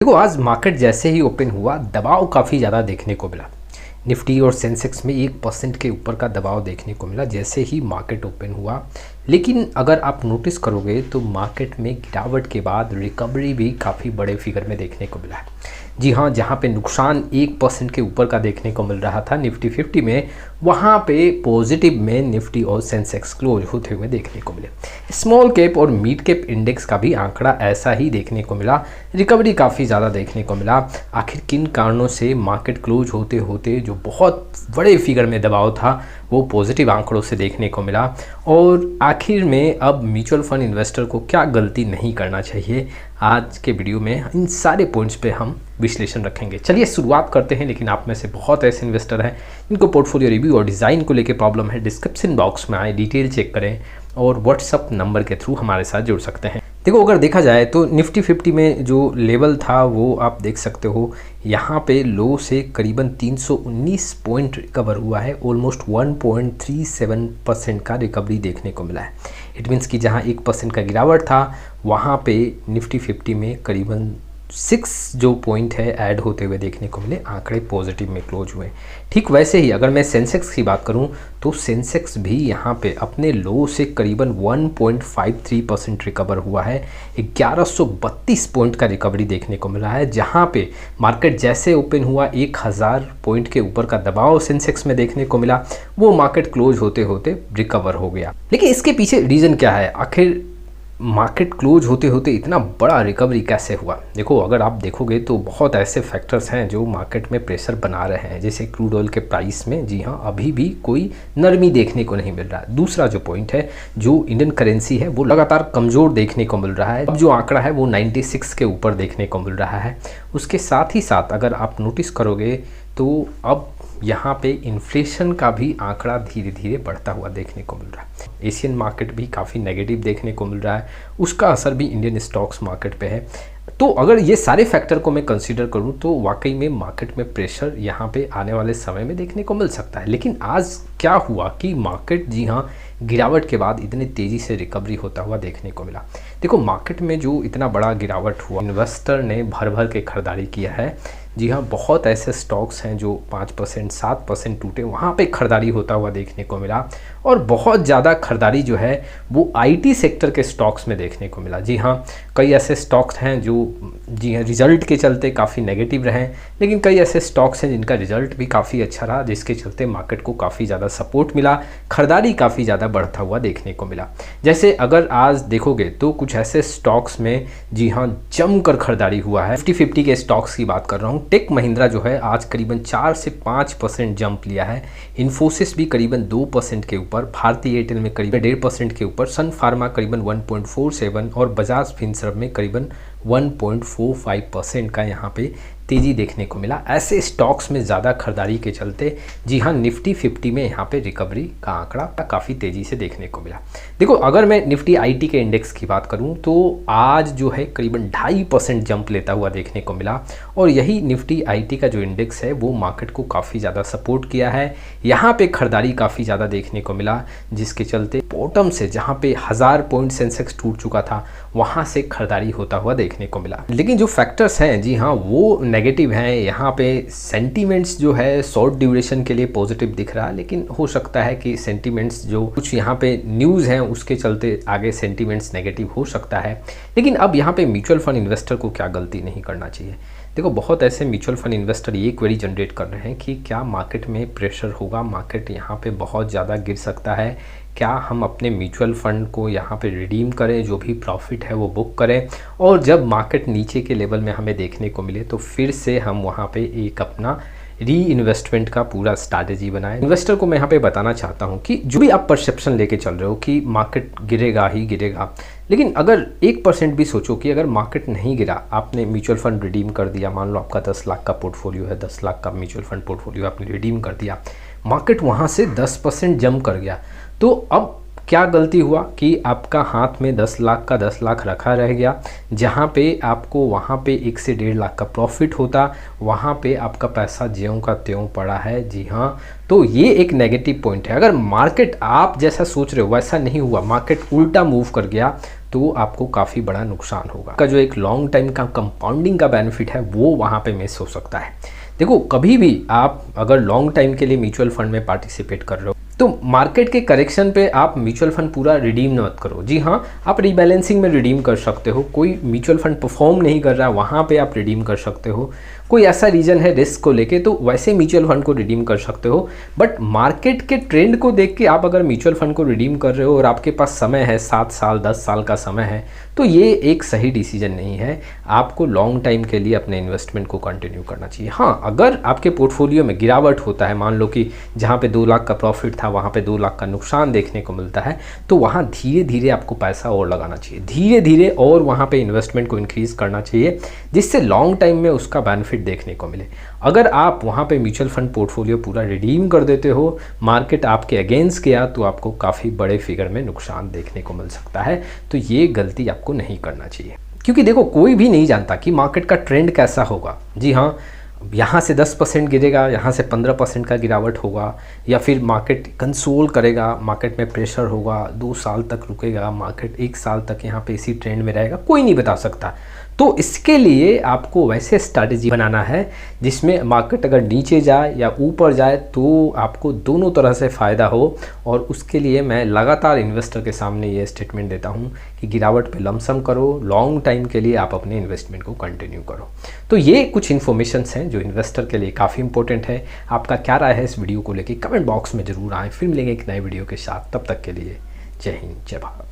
देखो आज मार्केट जैसे ही ओपन हुआ दबाव काफ़ी ज़्यादा देखने को मिला। निफ्टी और सेंसेक्स में 1% के ऊपर का दबाव देखने को मिला जैसे ही मार्केट ओपन हुआ। लेकिन अगर आप नोटिस करोगे तो मार्केट में गिरावट के बाद रिकवरी भी काफ़ी बड़े फिगर में देखने को मिला है। जी हाँ, जहाँ पे नुकसान 1% के ऊपर का देखने को मिल रहा था निफ्टी 50 में, वहाँ पे पॉजिटिव में निफ्टी और सेंसेक्स क्लोज होते हुए देखने को मिले। स्मॉल कैप और मिड कैप इंडेक्स का भी आंकड़ा ऐसा ही देखने को मिला, रिकवरी काफ़ी ज़्यादा देखने को मिला। आखिर किन कारणों से मार्केट क्लोज होते होते जो बहुत बड़े फिगर में दबाव था वो पॉजिटिव आंकड़ों से देखने को मिला, और आखिर में अब म्यूचुअल फंड इन्वेस्टर को क्या गलती नहीं करना चाहिए, आज के वीडियो में इन सारे पॉइंट्स पे हम विश्लेषण रखेंगे। चलिए शुरुआत करते हैं। लेकिन आप में से बहुत ऐसे इन्वेस्टर हैं जिनको पोर्टफोलियो रिव्यू और डिज़ाइन को लेकर प्रॉब्लम है, डिस्क्रिप्शन बॉक्स में आए, डिटेल चेक करें और व्हाट्सअप नंबर के थ्रू हमारे साथ जुड़ सकते हैं। देखो अगर देखा जाए तो निफ्टी 50 में जो लेवल था वो आप देख सकते हो, यहाँ पे लो से करीबन 319 पॉइंट रिकवर हुआ है। ऑलमोस्ट 1.37% का रिकवरी देखने को मिला है। इट मीन्स कि जहाँ 1% का गिरावट था वहाँ पे निफ्टी 50 में करीबन 6 जो पॉइंट है ऐड होते हुए देखने को मिले, आंकड़े पॉजिटिव में क्लोज हुए। ठीक वैसे ही अगर मैं सेंसेक्स की बात करूं तो सेंसेक्स भी यहां पे अपने लो से करीबन 1.53% रिकवर हुआ है। 1132 पॉइंट का रिकवरी देखने को मिला है, जहां पे मार्केट जैसे ओपन हुआ 1000 पॉइंट के ऊपर का दबाव सेंसेक्स में देखने को मिला, वो मार्केट क्लोज होते होते रिकवर हो गया। लेकिन इसके पीछे रीज़न क्या है, आखिर मार्केट क्लोज होते होते इतना बड़ा रिकवरी कैसे हुआ? देखो अगर आप देखोगे तो बहुत ऐसे फैक्टर्स हैं जो मार्केट में प्रेशर बना रहे हैं, जैसे क्रूड ऑयल के प्राइस में जी हाँ अभी भी कोई नरमी देखने को नहीं मिल रहा है। दूसरा जो पॉइंट है, जो इंडियन करेंसी है वो लगातार कमज़ोर देखने को मिल रहा है। अब जो आंकड़ा है वो 96 के ऊपर देखने को मिल रहा है। उसके साथ ही साथ अगर आप नोटिस करोगे तो अब यहाँ पे इन्फ्लेशन का भी आंकड़ा धीरे धीरे बढ़ता हुआ देखने को मिल रहा है। एशियन मार्केट भी काफ़ी नेगेटिव देखने को मिल रहा है, उसका असर भी इंडियन स्टॉक्स मार्केट पे है। तो अगर ये सारे फैक्टर को मैं कंसीडर करूँ तो वाकई में मार्केट में प्रेशर यहाँ पे आने वाले समय में देखने को मिल सकता है। लेकिन आज क्या हुआ कि मार्केट जी हाँ गिरावट के बाद इतनी तेज़ी से रिकवरी होता हुआ देखने को मिला। देखो मार्केट में जो इतना बड़ा गिरावट हुआ, इन्वेस्टर ने भर भर के खरीदारी किया है। जी हाँ, बहुत ऐसे स्टॉक्स हैं जो 5% 7% टूटे, वहाँ पे खरीदारी होता हुआ देखने को मिला। और बहुत ज़्यादा खरीदारी जो है वो आईटी सेक्टर के स्टॉक्स में देखने को मिला। जी हाँ, कई ऐसे स्टॉक्स हैं जो जी हाँ रिजल्ट के चलते काफ़ी नेगेटिव रहे, लेकिन कई ऐसे स्टॉक्स हैं जिनका रिजल्ट भी काफ़ी अच्छा रहा, जिसके चलते मार्केट को काफ़ी ज़्यादा सपोर्ट मिला, खरीदारी काफ़ी ज़्यादा बढ़ता हुआ देखने को मिला। जैसे अगर आज देखोगे तो कुछ ऐसे स्टॉक्स में जी हाँ जमकर खरीदारी हुआ है। 50 के स्टॉक्स की बात कर रहा हूँ। टेक महिंद्रा जो है आज करीबन 4 से 5% जंप लिया है। इन्फोसिस भी करीबन 2% के ऊपर, भारतीय एयरटेल में करीबन 1.5% के ऊपर, सन फार्मा करीबन 1.47 और बजाज फिनसर्व में करीबन 1.45% का यहाँ पे तेज़ी देखने को मिला। ऐसे स्टॉक्स में ज़्यादा खरीदारी के चलते जी हाँ निफ्टी 50 में यहाँ पे रिकवरी का आंकड़ा काफ़ी तेज़ी से देखने को मिला। देखो अगर मैं निफ्टी आईटी के इंडेक्स की बात करूँ तो आज जो है करीबन 2.5% जंप लेता हुआ देखने को मिला, और यही निफ्टी आईटी का जो इंडेक्स है वो मार्केट को काफ़ी ज़्यादा सपोर्ट किया है। यहाँ पे खरीदारी काफ़ी ज़्यादा देखने को मिला, जिसके चलते बॉटम से जहाँ पे 1000 पॉइंट सेंसेक्स टूट चुका था वहाँ से खरीदारी होता हुआ देखने को मिला। लेकिन जो फैक्टर्स हैं जी हाँ वो नेगेटिव हैं। यहाँ पे सेंटीमेंट्स जो है शॉर्ट ड्यूरेशन के लिए पॉजिटिव दिख रहा है, लेकिन हो सकता है कि सेंटीमेंट्स जो कुछ यहाँ पे न्यूज़ हैं उसके चलते आगे सेंटीमेंट्स नेगेटिव हो सकता है। लेकिन अब यहाँ पे म्यूचुअल फंड इन्वेस्टर को क्या गलती नहीं करना चाहिए? देखो बहुत ऐसे म्यूचुअल फंड इन्वेस्टर ये क्वेरी जनरेट कर रहे हैं कि क्या मार्केट में प्रेशर होगा, मार्केट यहाँ पे बहुत ज़्यादा गिर सकता है, क्या हम अपने म्यूचुअल फंड को यहाँ पे रिडीम करें, जो भी प्रॉफिट है वो बुक करें, और जब मार्केट नीचे के लेवल में हमें देखने को मिले तो फिर से हम वहाँ पे एक अपना री इन्वेस्टमेंट का पूरा स्ट्रैटेजी बनाएं। इन्वेस्टर को मैं यहाँ पे बताना चाहता हूँ कि जो भी आप परसेप्शन लेके चल रहे हो कि मार्केट गिरेगा ही गिरेगा, लेकिन अगर 1% भी सोचो कि अगर मार्केट नहीं गिरा, आपने म्यूचुअल फंड रिडीम कर दिया, मान लो आपका 10 लाख का पोर्टफोलियो है, 10 लाख का म्यूचुअल फंड पोर्टफोलियो आपने रिडीम कर दिया, मार्केट वहाँ से 10% जंप कर गया, तो अब क्या गलती हुआ कि आपका हाथ में 10 लाख का 10 लाख रखा रह गया, जहाँ पे आपको वहाँ पे 1 से 1.5 लाख का प्रॉफिट होता, वहाँ पे आपका पैसा ज्यों का त्यों पड़ा है। जी हाँ, तो ये एक नेगेटिव पॉइंट है। अगर मार्केट आप जैसा सोच रहे हो वैसा नहीं हुआ, मार्केट उल्टा मूव कर गया, तो आपको काफ़ी बड़ा नुकसान होगा। का जो एक लॉन्ग टाइम का कंपाउंडिंग का बेनिफिट है वो वहाँ पे मिस हो सकता है। देखो, कभी भी आप अगर लॉन्ग टाइम के लिए म्यूचुअल फंड में पार्टिसिपेट कर रहे हो तो मार्केट के करेक्शन पे आप म्यूचुअल फंड पूरा रिडीम मत करो। जी हाँ, आप रीबैलेंसिंग में रिडीम कर सकते हो। कोई म्यूचुअल फंड परफॉर्म नहीं कर रहा है वहाँ पे आप रिडीम कर सकते हो। कोई ऐसा रीजन है रिस्क को लेके तो वैसे म्यूचुअल फंड को रिडीम कर सकते हो। बट मार्केट के ट्रेंड को देख के आप अगर म्यूचुअल फंड को रिडीम कर रहे हो और आपके पास समय है 7 साल 10 साल का समय है, तो ये एक सही डिसीजन नहीं है। आपको लॉन्ग टाइम के लिए अपने इन्वेस्टमेंट को कंटिन्यू करना चाहिए। हाँ, अगर आपके पोर्टफोलियो में गिरावट होता है, मान लो कि जहाँ पे 2 लाख का प्रॉफिट था वहाँ पे 2 लाख का नुकसान देखने को मिलता है, तो वहाँ धीरे धीरे आपको पैसा और लगाना चाहिए, धीरे धीरे और वहाँ पे इन्वेस्टमेंट को इंक्रीज़ करना चाहिए, जिससे लॉन्ग टाइम में उसका बेनिफिट देखने को मिले। अगर आप वहाँ पे म्यूचुअल फंड पोर्टफोलियो पूरा रिडीम कर देते हो, मार्केट आपके अगेंस्ट गया, तो आपको काफ़ी बड़े फिगर में नुकसान देखने को मिल सकता है। तो ये गलती आपको नहीं करना चाहिए, क्योंकि देखो, कोई भी नहीं जानता कि मार्केट का ट्रेंड कैसा होगा। जी हाँ, यहाँ से 10% गिरेगा, यहाँ से 15% का गिरावट होगा, या फिर मार्केट कंसोल करेगा, मार्केट में प्रेशर होगा, 2 साल तक रुकेगा, मार्केट 1 साल तक यहाँ पे इसी ट्रेंड में रहेगा, कोई नहीं बता सकता। तो इसके लिए आपको वैसे स्ट्रैटेजी बनाना है जिसमें मार्केट अगर नीचे जाए या ऊपर जाए तो आपको दोनों तरह से फ़ायदा हो। और उसके लिए मैं लगातार इन्वेस्टर के सामने ये स्टेटमेंट देता हूँ कि गिरावट पे लमसम करो, लॉन्ग टाइम के लिए आप अपने इन्वेस्टमेंट को कंटिन्यू करो। तो ये कुछ इन्फॉर्मेशंस हैं जो इन्वेस्टर के लिए काफ़ी इंपॉर्टेंट है। आपका क्या राय है इस वीडियो को लेकर कमेंट बॉक्स में ज़रूर आएँ। फिर मिलेंगे एक नए वीडियो के साथ, तब तक के लिए जय हिंद, जय भारत।